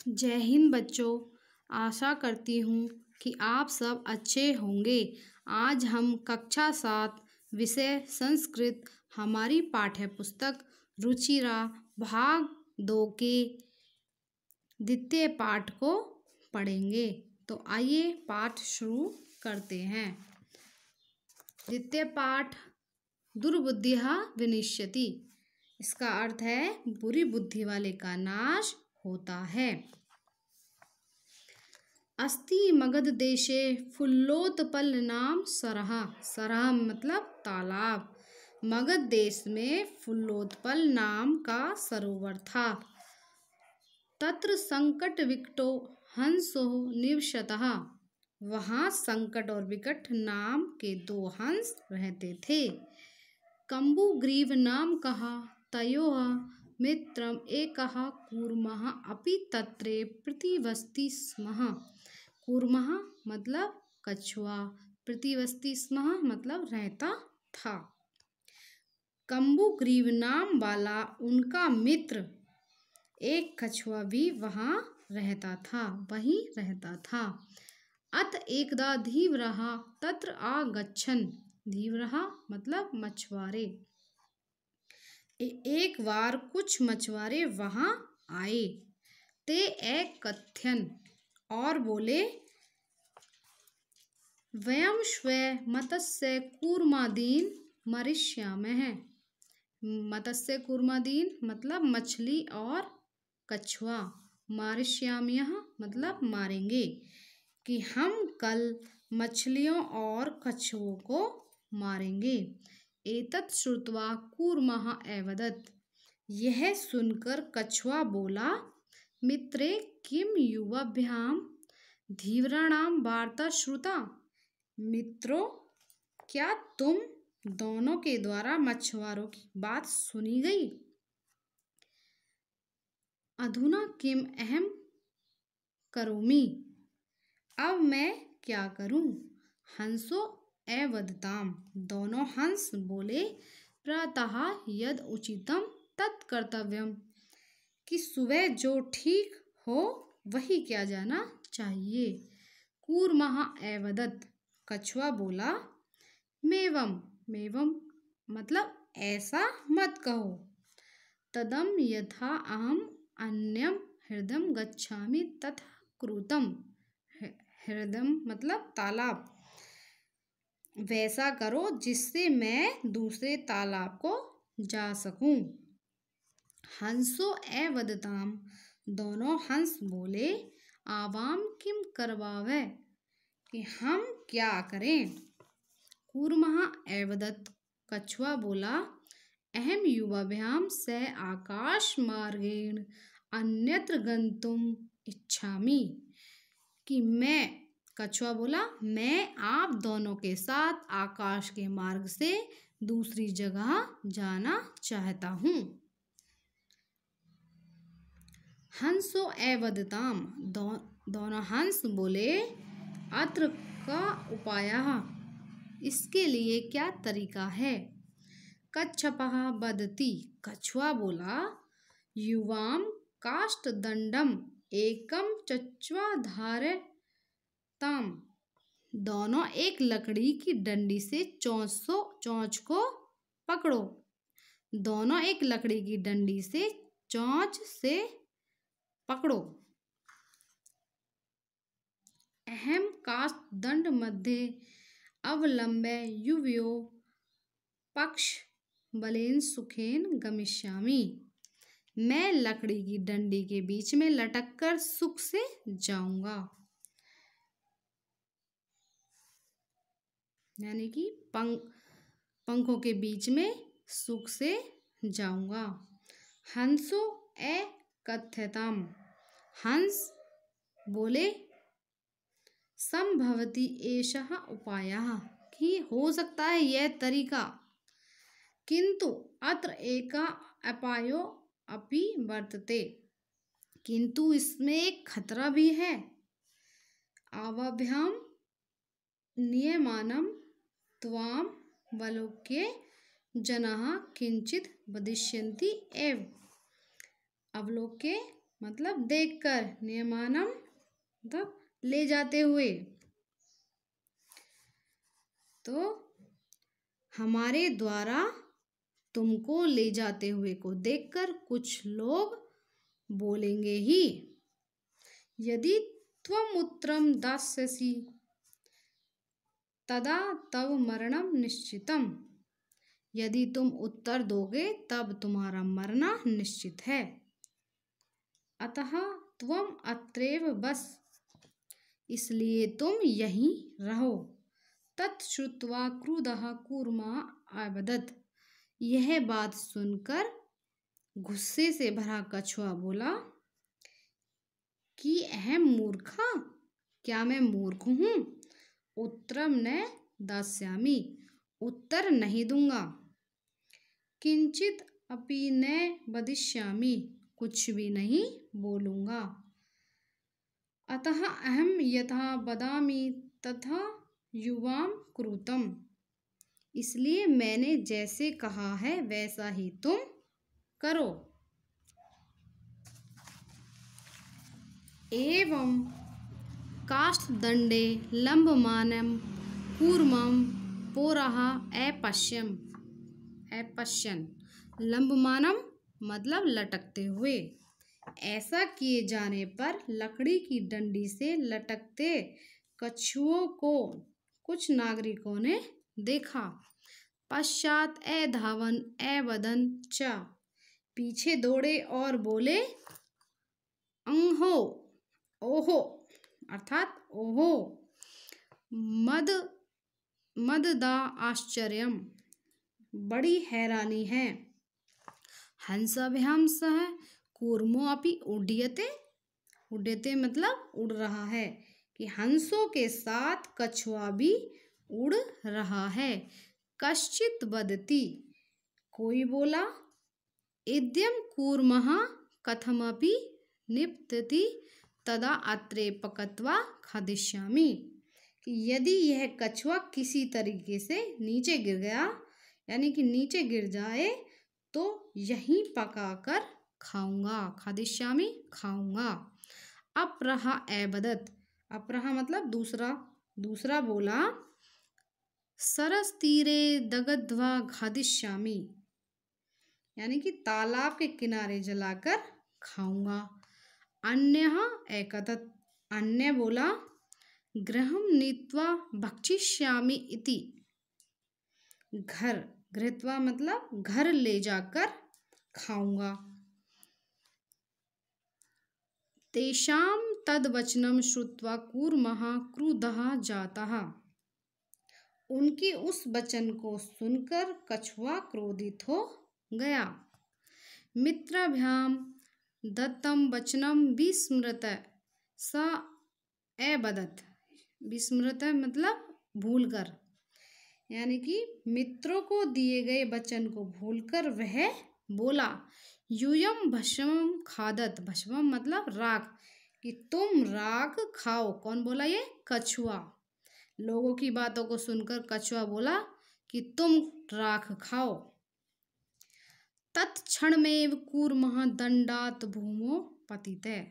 जय हिंद बच्चों। आशा करती हूँ कि आप सब अच्छे होंगे। आज हम कक्षा 7 विषय संस्कृत हमारी पाठ्य पुस्तक रुचिरा भाग 2 के द्वितीय पाठ को पढ़ेंगे। तो आइए पाठ शुरू करते हैं। द्वितीय पाठ दुर्बुद्धिः विनश्यति। इसका अर्थ है बुरी बुद्धि वाले का नाश होता है। अस्ति मगध देशे फुल्लोत्पल नाम सरः। सरः मतलब तालाब। मगध देश में फुल्लोत्पल नाम का सरोवर था। तत्र संकट विकटो हंसो निवसतः। वहाँ संकट और विकट नाम के 2 हंस रहते थे। कम्बुग्रीव नाम कहा तयोः मित्रम एकः कूर्मः अपि तत्रे प्रतिवसति स्म। कूर्मः मतलब कछुआ, प्रतिवसति स्म मतलब रहता था। कम्बुग्रीव नाम वाला उनका मित्र एक कछुआ भी वहीं रहता था। अत एकदा धीवरः तत्र आगच्छन्। धीवरः मतलब मछुआरे। एक बार कुछ मछुआरे वहां आए। ते एक कथ्यन और बोले, वयं स्वे मत्स्य कूर्मादीन मरिष्यामः। मत्स्य कूर्मादीन मतलब मछली और कछुआ, मारिष्याम्यः मतलब मारेंगे, कि हम कल मछलियों और कछुओं को मारेंगे। एतत् श्रुत्वा कूर्मः अवदत्। यह सुनकर कछुआ बोला, मित्रे किम युवाभ्याम धीवराणां वार्ता श्रुता। मित्रों, क्या तुम दोनों के द्वारा मछुआरों की बात सुनी गई। अधुना किम अहम करोमि। अब मैं क्या करूं। हंसो अवदताम। दोनों हंस बोले, प्रातः यद उचितम तत् कर्तव्यम, कि सुबह जो ठीक हो वही किया जाना चाहिए। कूर्मः अवदत्। कछुआ बोला, मेवं। मेवं मतलब ऐसा मत कहो। तदम यथा अहम अन्यम हृदयं गच्छामि तथा कृतम्। हृदय मतलब तालाब। वैसा करो जिससे मैं दूसरे तालाब को जा सकूं। हंसो अवदताम। दोनों हंस बोले, आवाम किम करवावे, कि हम क्या करें। कूर्मः अवदत्। कछुआ बोला, अहम युवाभ्याम से आकाश मार्गेण अन्यत्र गंतुम इच्छामि, कि कछुआ बोला, मैं आप दोनों के साथ आकाश के मार्ग से दूसरी जगह जाना चाहता हूँ। हंसो अवदताम। दोनों हंस बोले, अत्र का उपायः। इसके लिए क्या तरीका है। कच्छपः वदति। कछुआ बोला, युवां काष्ठदंडम एकम चच्वा धारयताम। दोनों एक लकड़ी की डंडी से चोंच को पकड़ो। दोनों एक लकड़ी की डंडी से चोंच से पकड़ो। अहम काष्ठदंड मध्ये अवलंब्य युवयो पक्ष बलेन सुखेन गमिष्यामि। मैं लकड़ी की डंडी के बीच में लटक कर सुख से जाऊंगा, यानी कि पंखों के बीच में सुख से जाऊंगा। हंसो अकथ्यताम। हंस बोले, संभवति एषः उपायः, कि हो सकता है यह तरीका, किंतु अत्र एका अपायो अपि वर्तते, किंतु इसमें एक खतरा भी है। आवाभ्याम नियमानं त्वाम वलोक्य जनाः किंचित वदिष्यन्ति एव। अवलोक्य मतलब देखकर, नियमानम मतलब ले जाते हुए। तो हमारे द्वारा तुमको ले जाते हुए को देखकर कुछ लोग बोलेंगे ही। यदि त्वम उत्तरम दास्यसि तदा तव मरणम निश्चितम। यदि तुम उत्तर दोगे तब तुम्हारा मरना निश्चित है। अतः त्वम अत्रैव बस, इसलिए तुम यहीं रहो। तत्श्रुत्वा क्रुधः कूर्मा अवदत्। यह बात सुनकर गुस्से से भरा कछुआ बोला कि अहम मूर्खा, क्या मैं मूर्ख हूँ? उत्तरम न दास्यामि, उत्तर नहीं दूंगा। किंचित अपि न वदिष्यामि, कुछ भी नहीं बोलूंगा। अतः अहम यथा वदामि तथा युवाम कुरुतम, इसलिए मैंने जैसे कहा है वैसा ही तुम करो। एवं काष्ठदंडे लंबमानं कूर्मं पुरः अपश्यन्। लंबमानम मतलब लटकते हुए। ऐसा किए जाने पर लकड़ी की डंडी से लटकते कछुओं को कुछ नागरिकों ने देखा। पश्चात अधावन अवदन् च, पीछे दौड़े और बोले अंहो, ओहो अर्थात ओहो, मददा आश्चर्यम, बड़ी हैरानी है। हंसभ्यांसः कूर्मो अपि उड्डयते, उड्डयते मतलब उड़ रहा है, कि हंसों के साथ कछुआ भी उड़ रहा है। कश्चित् वदति, कोई बोला इद्यं कूर्मः कथमपि निपतति तदा अत्रे पकत्वा खादिष्यामि, कि यदि यह कछुआ किसी तरीके से नीचे गिर गया, यानी कि नीचे गिर जाए, तो यहीं पकाकर खाऊंगा। खादिष्यामि खाऊंगा। अपरः अवदत्, अपरः मतलब दूसरा बोला सरसतीरे दग्ध्वा खादिष्यामि, यानी कि तालाब के किनारे जलाकर खाऊंगा। अन्यः एकतत्, अन्य बोला गृहं नीत्वा भक्षिष्यामि इति, घर, गृहीत्वा मतलब घर ले जाकर खाऊंगा। तेषां तद्वचनं श्रुत्वा कूर्मः क्रुद्धः जातः, उनके उस वचन को सुनकर कछुआ क्रोधित हो गया। मित्राभ्याम दत्तं वचनं विस्मृत स अवदत्, विस्मृत मतलब भूलकर, यानी कि मित्रों को दिए गए वचन को भूलकर वह बोला यूयम भस्मं खादत, भस्मं मतलब राख, कि तुम राख खाओ। कौन बोला? ये कछुआ। लोगों की बातों को सुनकर कछुआ बोला कि तुम राख खाओ। तत्क्षणमेव कूर्मः दंडात् भूमौ पतितः,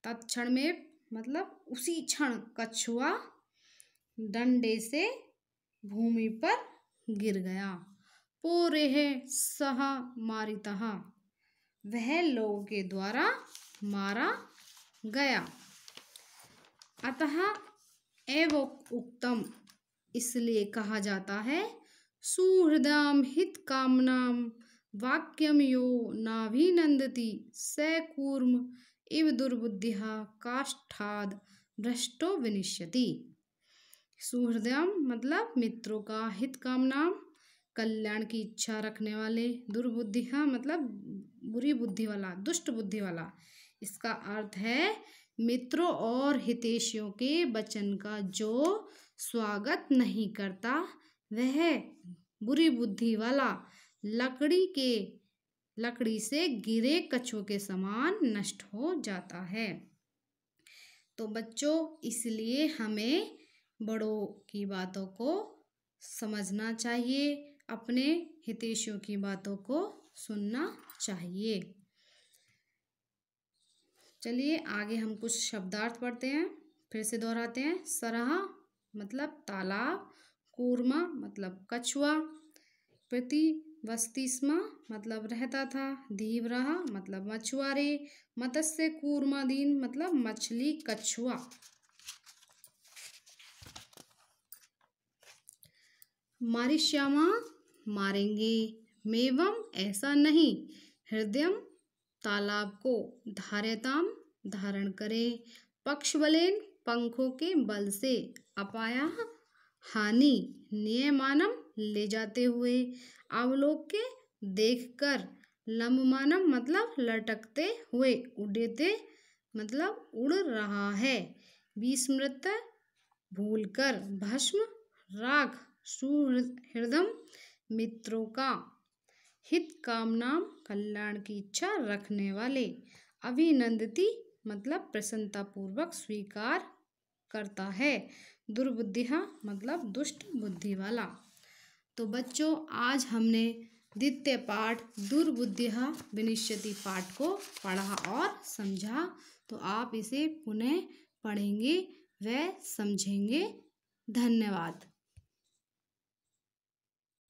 तत्क्षणमेव मतलब उसी क्षण कछुआ डंडे से भूमि पर गिर गया। पोरेह सह मारितः, वह लोगों के द्वारा मारा गया। अतः एव उक्तम, इसलिए कहा जाता है सुहृदाम हित कामनाम वाक्यम यो नाभिनंदति स कूर्म इव दुर्बुद्धिः काष्ठाद भ्रष्टो विनिश्यति। सुहृदयम मतलब मित्रों का, हित कामना कल्याण की इच्छा रखने वाले, दुर्बुद्धि मतलब बुरी बुद्धि वाला, दुष्ट बुद्धि वाला। इसका अर्थ है मित्रों और हितैषियों के वचन का जो स्वागत नहीं करता वह बुरी बुद्धि वाला लकड़ी से गिरे कछुए के समान नष्ट हो जाता है। तो बच्चों, इसलिए हमें बड़ों की बातों को समझना चाहिए, अपने हितैषियों की बातों को सुनना चाहिए। चलिए आगे हम कुछ शब्दार्थ पढ़ते हैं, फिर से दोहराते हैं। सरहा मतलब तालाब, कूर्मा मतलब कछुआ, प्रतिवस्ति स्म मतलब रहता था, धीवरः मतलब मछुआरे, मत्स्य कूर्मादीन मतलब मछली कछुआ। मारिष्यामा मारेंगे, मेवम ऐसा नहीं, हृदयम तालाब को, धार्यताम धारण करें, पक्षबलेन पंखों के बल से, अपाया हानि नियमानम ले जाते हुए, अवलोक्य देखकर, लंबमानम मतलब लटकते हुए, उड़ते मतलब उड़ रहा है, विस्मृत भूलकर, भस्म राख सुहृदम मित्रों का, हित कामनाम कल्याण की इच्छा रखने वाले, अभिनंदती मतलब प्रसन्नतापूर्वक स्वीकार करता है, दुर्बुद्धिः मतलब दुष्ट बुद्धि वाला। तो बच्चों आज हमने द्वितीय पाठ दुर्बुद्धिः विनश्यति पाठ को पढ़ा और समझा। तो आप इसे पुनः पढ़ेंगे व समझेंगे। धन्यवाद।